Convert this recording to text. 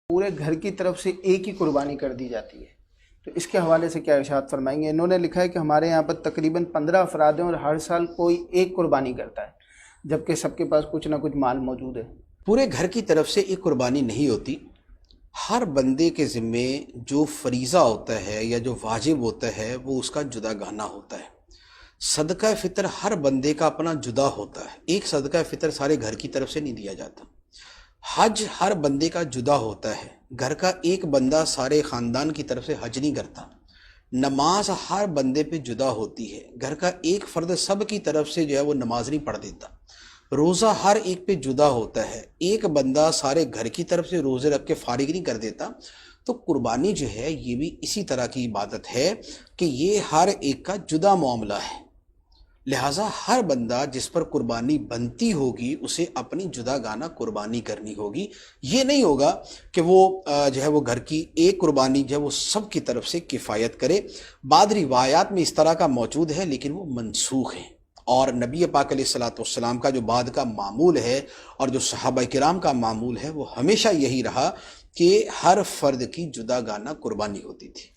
پورے گھر کی طرف سے ایک ہی قربانی کر دی جاتی ہے، تو اس کے حوالے سے کیا ارشاد فرمائیں گے؟ انہوں نے لکھا ہے کہ ہمارے یہاں پر تقریباً 15 افراد ہیں اور ہر سال کوئی ایک قربانی کرتا ہے، جبکہ سب کے پاس کچھ نہ کچھ مال موجود ہے۔ پورے گھر کی طرف سے ایک قربانی نہیں ہوتی، ہر بندے کے ذمے جو فریضہ ہوتا ہے یا جو واجب ہوتا ہے وہ اس کا جدا گانا ہوتا ہے۔ صدقہ فطر ہر بندے کا اپنا جدا ہوتا ہے، ایک صدقہ فطر سارے گھر کی طرف سے نہیں دیا جاتا۔ حج ہر بندے کا جدا ہوتا ہے، گھر کا ایک بندہ سارے خاندان کی طرف سے حج نہیں کرتا۔ نماز ہر بندے پہ جدا ہوتی ہے، گھر کا ایک فرد سب کی طرف سے جو ہے وہ نماز نہیں پڑھ دیتا۔ روزہ ہر ایک پہ جدا ہوتا ہے، ایک بندہ سارے گھر کی طرف سے روزے رکھ کے فارغ نہیں کر دیتا۔ تو قربانی جو ہے یہ بھی اسی طرح کی عبادت ہے کہ یہ ہر ایک کا جدا معاملہ ہے، لہٰذا ہر بندہ جس پر قربانی بنتی ہوگی اسے اپنی جدا گانا قربانی کرنی ہوگی۔ یہ نہیں ہوگا کہ وہ جو ہے وہ گھر کی ایک قربانی جو ہے وہ سب کی طرف سے کفایت کرے۔ بعض روایات میں اس طرح کا موجود ہے لیکن وہ منسوخ ہیں، اور نبی پاک علیہ الصلوۃ والسلام کا جو بعد کا معمول ہے اور جو صحابہ کرام کا معمول ہے وہ ہمیشہ یہی رہا کہ ہر فرد کی جدا گانا قربانی ہوتی تھی۔